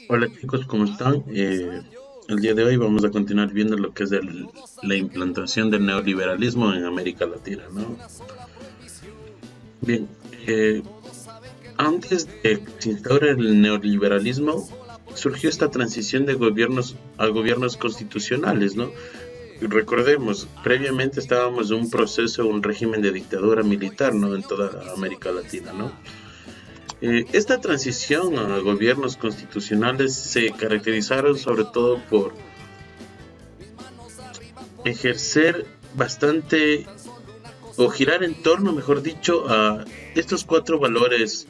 Hola chicos, ¿cómo están? El día de hoy vamos a continuar viendo lo que es la implantación del neoliberalismo en América Latina, ¿no? Bien, antes de que se instaure el neoliberalismo, surgió esta transición de gobiernos a gobiernos constitucionales, ¿no? Recordemos, previamente estábamos en un proceso, un régimen de dictadura militar, ¿no? En toda América Latina, ¿no? Esta transición a gobiernos constitucionales se caracterizaron sobre todo por ejercer bastante o girar en torno, mejor dicho, a estos cuatro valores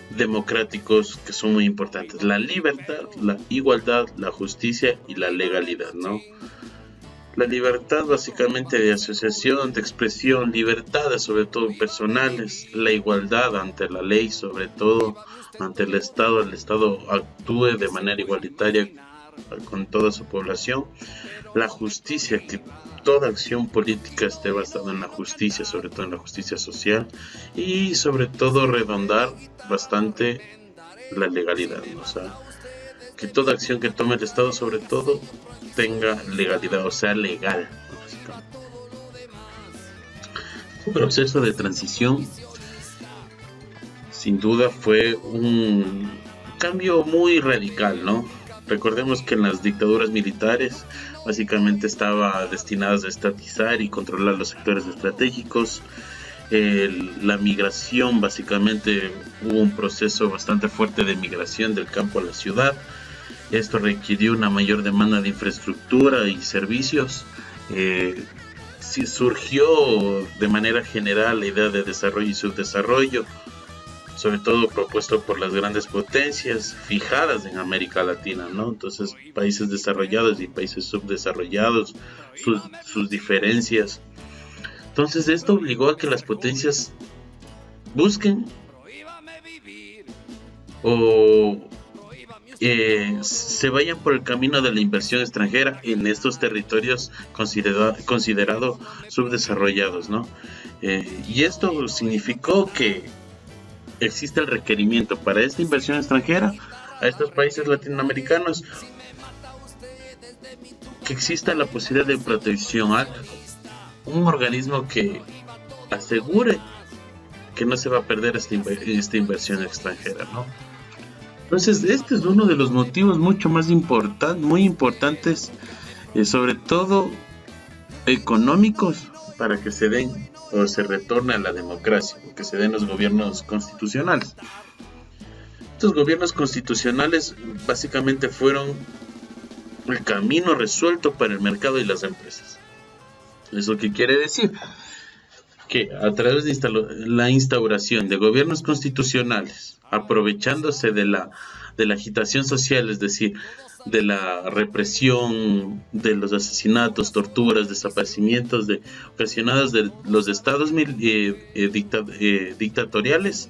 democráticos que son muy importantes: la libertad, la igualdad, la justicia y la legalidad, ¿no? La libertad básicamente de asociación, de expresión, libertades sobre todo personales, la igualdad ante la ley, sobre todo ante el Estado actúe de manera igualitaria con toda su población, la justicia, que toda acción política esté basada en la justicia, sobre todo en la justicia social, y sobre todo redondar bastante la legalidad, ¿no? O sea, que toda acción que tome el Estado sobre todo tenga legalidad, o sea, legal. Un proceso de transición sin duda fue un cambio muy radical, ¿no? Recordemos que en las dictaduras militares básicamente estaba destinadas a estatizar y controlar los sectores estratégicos. La migración, básicamente hubo un proceso bastante fuerte de migración del campo a la ciudad. Esto requirió una mayor demanda de infraestructura y servicios. Sí surgió de manera general la idea de desarrollo y subdesarrollo, sobre todo propuesto por las grandes potencias fijadas en América Latina, ¿no? Entonces, países desarrollados y países subdesarrollados, sus diferencias. Entonces, esto obligó a que las potencias busquen o se vayan por el camino de la inversión extranjera en estos territorios considerados subdesarrollados, ¿no? Y esto significó que existe el requerimiento para esta inversión extranjera a estos países latinoamericanos, que exista la posibilidad de protección a un organismo que asegure que no se va a perder esta inversión extranjera, ¿no? Entonces, este es uno de los motivos mucho más muy importantes, sobre todo económicos, para que se den o se retorne a la democracia, que se den los gobiernos constitucionales. Estos gobiernos constitucionales básicamente fueron el camino resuelto para el mercado y las empresas. ¿Eso qué quiere decir? Que a través de la instauración de gobiernos constitucionales, aprovechándose de la agitación social, es decir, de la represión, de los asesinatos, torturas, desaparecimientos ocasionados de los estados dictatoriales.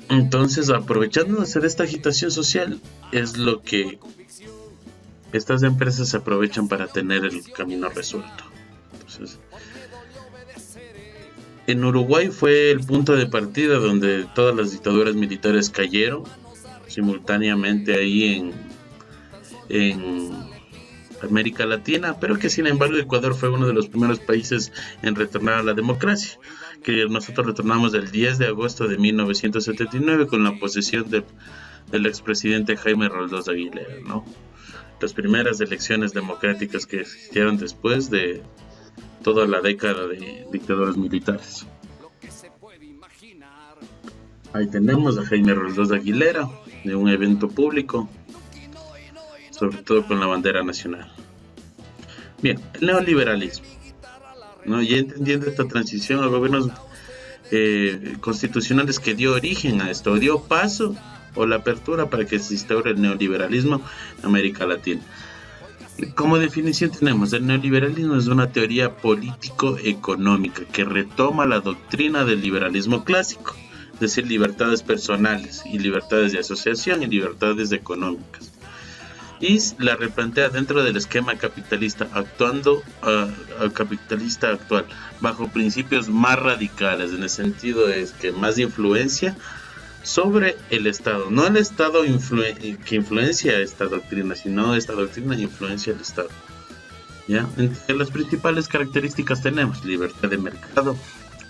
Entonces, aprovechándose de esta agitación social, es lo que estas empresas se aprovechan para tener el camino resuelto. Entonces, en Uruguay fue el punto de partida donde todas las dictaduras militares cayeron simultáneamente ahí en América Latina, pero que sin embargo Ecuador fue uno de los primeros países en retornar a la democracia, que nosotros retornamos el 10 de agosto de 1979 con la posesión del expresidente Jaime Roldós Aguilera, ¿no? Las primeras elecciones democráticas que existieron después de toda la década de dictaduras militares. Ahí tenemos a Jaime Roldós Aguilera de un evento público, sobre todo con la bandera nacional. Bien, el neoliberalismo, ¿no? Ya entendiendo esta transición a gobiernos constitucionales que dio origen a esto, dio paso o la apertura para que se instaure el neoliberalismo en América Latina. Como definición tenemos: el neoliberalismo es una teoría político-económica que retoma la doctrina del liberalismo clásico, es decir, libertades personales y libertades de asociación y libertades económicas, y la replantea dentro del esquema capitalista capitalista actual, bajo principios más radicales, en el sentido de que más influencia sobre el Estado, no el Estado que influencia esta doctrina, sino esta doctrina influencia el Estado. ¿Ya? Entre las principales características tenemos libertad de mercado,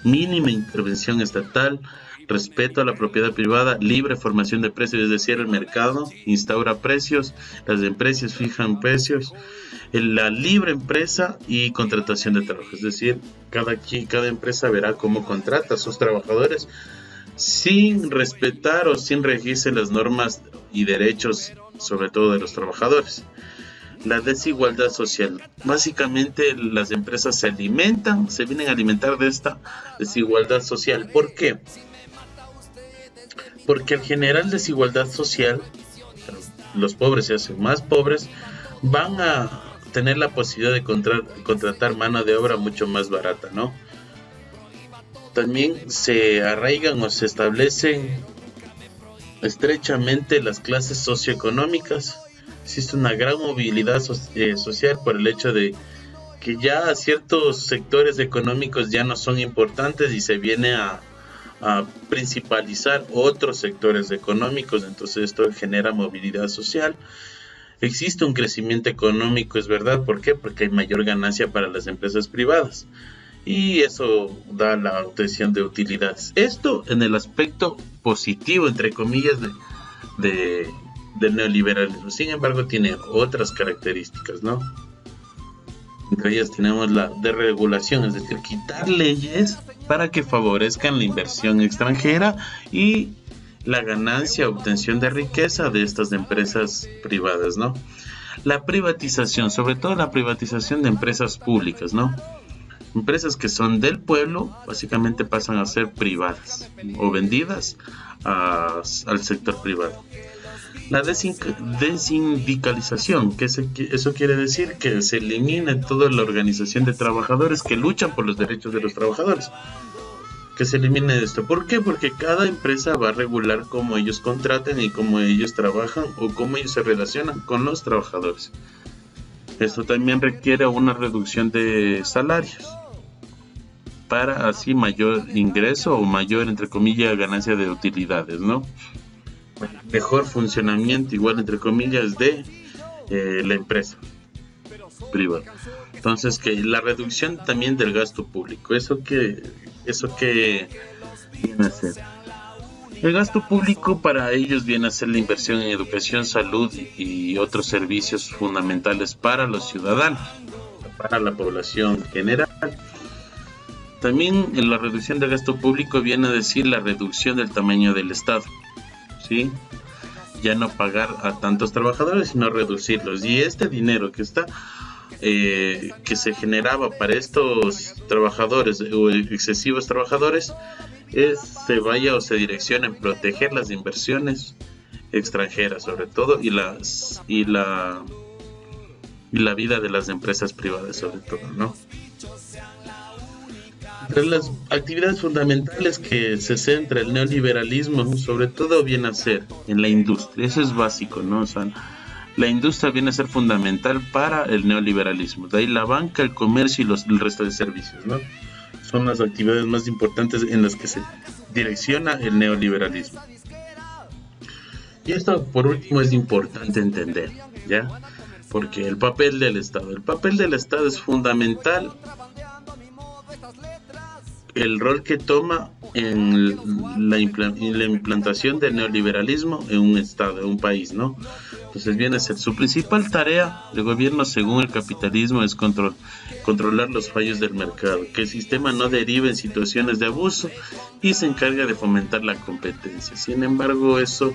mínima intervención estatal, respeto a la propiedad privada, libre formación de precios, es decir, el mercado instaura precios, las empresas fijan precios, la libre empresa y contratación de trabajo, es decir, cada empresa verá cómo contrata a sus trabajadores sin respetar o sin regirse las normas y derechos, sobre todo de los trabajadores. La desigualdad social. Básicamente las empresas se vienen a alimentar de esta desigualdad social. ¿Por qué? Porque al generar desigualdad social, los pobres se hacen más pobres, van a tener la posibilidad de contratar mano de obra mucho más barata, ¿no? También se arraigan o se establecen estrechamente las clases socioeconómicas. Existe una gran movilidad social por el hecho de que ya ciertos sectores económicos ya no son importantes y se viene a principalizar otros sectores económicos, entonces esto genera movilidad social. Existe un crecimiento económico, es verdad, ¿por qué? Porque hay mayor ganancia para las empresas privadas y eso da la obtención de utilidades. Esto en el aspecto positivo, entre comillas, del neoliberalismo. Sin embargo, tiene otras características, ¿no? Entre ellas tenemos la desregulación, es decir, quitar leyes para que favorezcan la inversión extranjera y la ganancia, obtención de riqueza de estas empresas privadas, ¿no? La privatización, sobre todo la privatización de empresas públicas, ¿no? Empresas que son del pueblo, básicamente pasan a ser privadas o vendidas al sector privado. La desindicalización, eso quiere decir que se elimine toda la organización de trabajadores que luchan por los derechos de los trabajadores. Que se elimine esto. ¿Por qué? Porque cada empresa va a regular cómo ellos contraten y cómo ellos trabajan o cómo ellos se relacionan con los trabajadores. Esto también requiere una reducción de salarios para así mayor ingreso o mayor, entre comillas, ganancia de utilidades, ¿no? Mejor funcionamiento, igual entre comillas, de la empresa privada. Entonces, que la reducción también del gasto público, eso que viene a ser. El gasto público para ellos viene a ser la inversión en educación, salud y otros servicios fundamentales para los ciudadanos, para la población general. También en la reducción del gasto público viene a decir la reducción del tamaño del Estado, ¿sí? Ya no pagar a tantos trabajadores, sino reducirlos. Y este dinero que se generaba para estos trabajadores o excesivos trabajadores, se vaya o se direcciona en proteger las inversiones extranjeras, sobre todo, y la vida de las empresas privadas, sobre todo, ¿no? Entre las actividades fundamentales que se centra el neoliberalismo, sobre todo viene a ser en la industria. Eso es básico, ¿no? O sea, la industria viene a ser fundamental para el neoliberalismo. De ahí la banca, el comercio y el resto de servicios, ¿no? Son las actividades más importantes en las que se direcciona el neoliberalismo. Y esto, por último, es importante entender, ¿ya? Porque el papel del Estado es fundamental. El rol que toma en la implantación del neoliberalismo en un estado, en un país, ¿no? Entonces viene a ser su principal tarea de gobierno según el capitalismo es controlar los fallos del mercado, que el sistema no derive en situaciones de abuso y se encarga de fomentar la competencia. Sin embargo, eso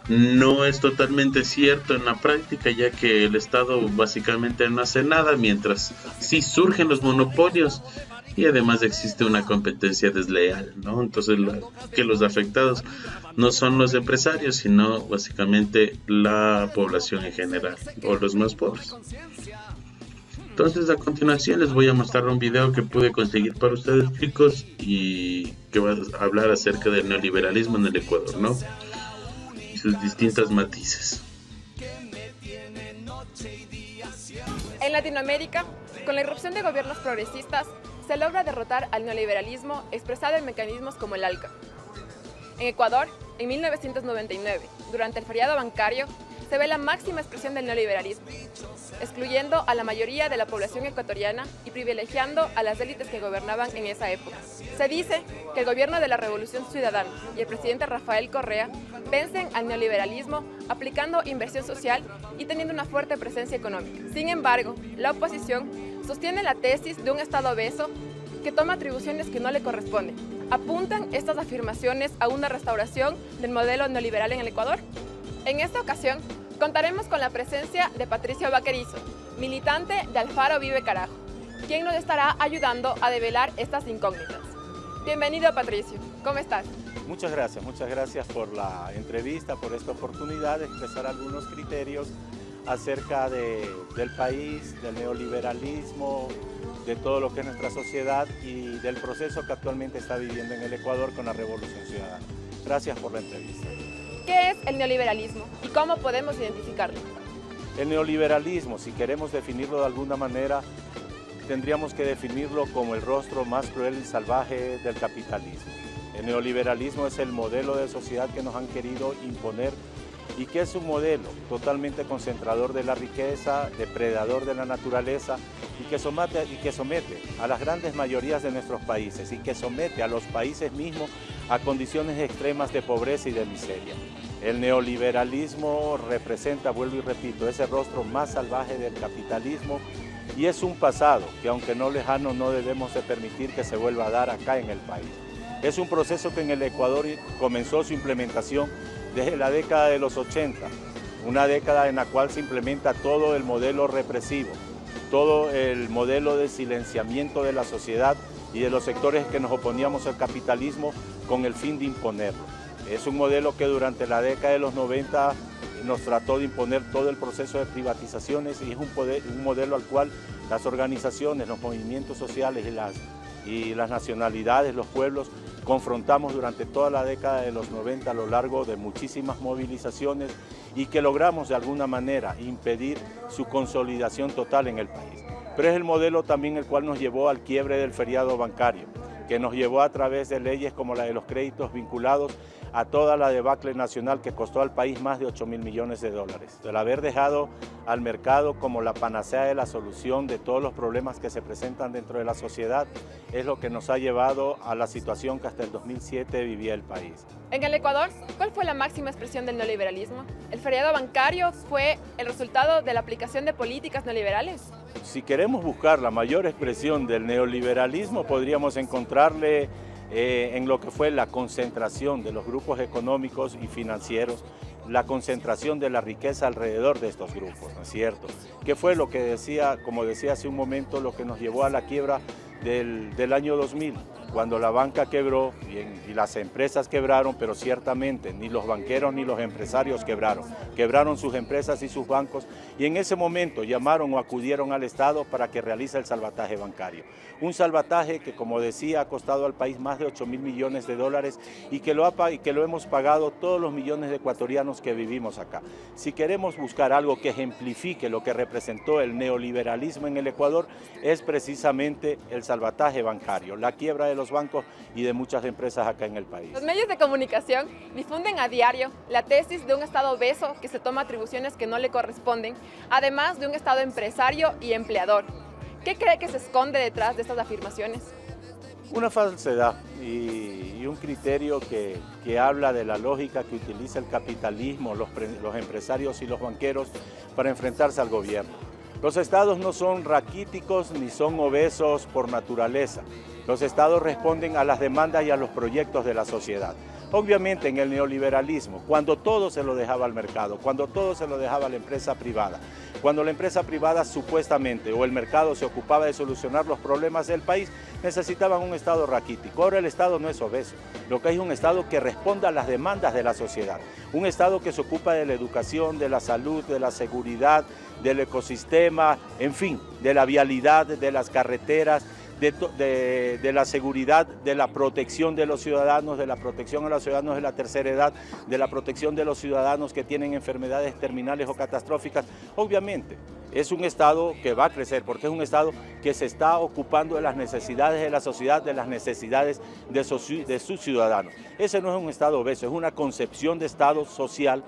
no es totalmente cierto en la práctica, ya que el Estado básicamente no hace nada, mientras sí surgen los monopolios y además existe una competencia desleal, ¿no? Entonces, que los afectados no son los empresarios, sino básicamente la población en general, o los más pobres. Entonces, a continuación les voy a mostrar un video que pude conseguir para ustedes, chicos, y que va a hablar acerca del neoliberalismo en el Ecuador, ¿no? Y sus distintas matices. En Latinoamérica, con la irrupción de gobiernos progresistas, se logra derrotar al neoliberalismo expresado en mecanismos como el ALCA. En Ecuador, en 1999, durante el feriado bancario, se ve la máxima expresión del neoliberalismo, excluyendo a la mayoría de la población ecuatoriana y privilegiando a las élites que gobernaban en esa época. Se dice que el gobierno de la Revolución Ciudadana y el presidente Rafael Correa vencen al neoliberalismo aplicando inversión social y teniendo una fuerte presencia económica. Sin embargo, la oposición sostiene la tesis de un Estado obeso que toma atribuciones que no le corresponden. ¿Apuntan estas afirmaciones a una restauración del modelo neoliberal en el Ecuador? En esta ocasión, contaremos con la presencia de Patricio Vaquerizo, militante de Alfaro Vive Carajo, quien nos estará ayudando a develar estas incógnitas. Bienvenido, Patricio. ¿Cómo estás? Muchas gracias por la entrevista, por esta oportunidad de expresar algunos criterios acerca del país, del neoliberalismo, de todo lo que es nuestra sociedad y del proceso que actualmente está viviendo en el Ecuador con la Revolución Ciudadana. Gracias por la entrevista. ¿Qué es el neoliberalismo y cómo podemos identificarlo? El neoliberalismo, si queremos definirlo de alguna manera, tendríamos que definirlo como el rostro más cruel y salvaje del capitalismo. El neoliberalismo es el modelo de sociedad que nos han querido imponer y que es un modelo totalmente concentrador de la riqueza, depredador de la naturaleza y que somete a las grandes mayorías de nuestros países y que somete a los países mismos a condiciones extremas de pobreza y de miseria. El neoliberalismo representa, vuelvo y repito, ese rostro más salvaje del capitalismo y es un pasado que, aunque no lejano, no debemos de permitir que se vuelva a dar acá en el país. Es un proceso que en el Ecuador comenzó su implementación desde la década de los 80, una década en la cual se implementa todo el modelo represivo, todo el modelo de silenciamiento de la sociedad y de los sectores que nos oponíamos al capitalismo con el fin de imponerlo. Es un modelo que durante la década de los 90 nos trató de imponer todo el proceso de privatizaciones y es un modelo al cual las organizaciones, los movimientos sociales y las nacionalidades, los pueblos, confrontamos durante toda la década de los 90 a lo largo de muchísimas movilizaciones y que logramos de alguna manera impedir su consolidación total en el país. Pero es el modelo también el cual nos llevó al quiebre del feriado bancario, que nos llevó a través de leyes como la de los créditos vinculados a toda la debacle nacional que costó al país más de 8.000 millones de dólares. El haber dejado al mercado como la panacea de la solución de todos los problemas que se presentan dentro de la sociedad es lo que nos ha llevado a la situación que hasta el 2007 vivía el país. En el Ecuador, ¿cuál fue la máxima expresión del neoliberalismo? ¿El feriado bancario fue el resultado de la aplicación de políticas neoliberales? Si queremos buscar la mayor expresión del neoliberalismo, podríamos encontrarle en lo que fue la concentración de los grupos económicos y financieros, la concentración de la riqueza alrededor de estos grupos, ¿no es cierto? ¿Qué fue lo que decía, como decía hace un momento, lo que nos llevó a la quiebra del año 2000? Cuando la banca quebró y las empresas quebraron, pero ciertamente ni los banqueros ni los empresarios quebraron sus empresas y sus bancos y en ese momento llamaron o acudieron al Estado para que realice el salvataje bancario. Un salvataje que, como decía, ha costado al país más de 8.000 millones de dólares y que lo hemos pagado todos los millones de ecuatorianos que vivimos acá. Si queremos buscar algo que ejemplifique lo que representó el neoliberalismo en el Ecuador, es precisamente el salvataje bancario, la quiebra de los bancos y de muchas empresas acá en el país. Los medios de comunicación difunden a diario la tesis de un Estado obeso que se toma atribuciones que no le corresponden, además de un Estado empresario y empleador. ¿Qué cree que se esconde detrás de estas afirmaciones? Una falsedad y un criterio que habla de la lógica que utiliza el capitalismo, los empresarios y los banqueros para enfrentarse al gobierno. Los estados no son raquíticos ni son obesos por naturaleza. Los estados responden a las demandas y a los proyectos de la sociedad. Obviamente en el neoliberalismo, cuando todo se lo dejaba al mercado, cuando todo se lo dejaba a la empresa privada, cuando la empresa privada supuestamente o el mercado se ocupaba de solucionar los problemas del país, necesitaban un Estado raquítico. Ahora el Estado no es obeso, lo que hay es un Estado que responda a las demandas de la sociedad, un Estado que se ocupa de la educación, de la salud, de la seguridad, del ecosistema, en fin, de la vialidad, de las carreteras, de la seguridad, de la protección de los ciudadanos, de la protección a los ciudadanos de la tercera edad, de la protección de los ciudadanos que tienen enfermedades terminales o catastróficas. Obviamente, es un Estado que va a crecer porque es un Estado que se está ocupando de las necesidades de la sociedad, de las necesidades de sus ciudadanos. Ese no es un Estado obeso, es una concepción de Estado social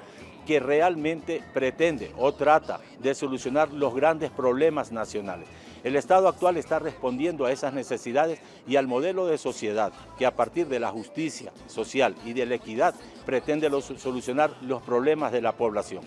que realmente pretende o trata de solucionar los grandes problemas nacionales. El Estado actual está respondiendo a esas necesidades y al modelo de sociedad que a partir de la justicia social y de la equidad pretende solucionar los problemas de la población.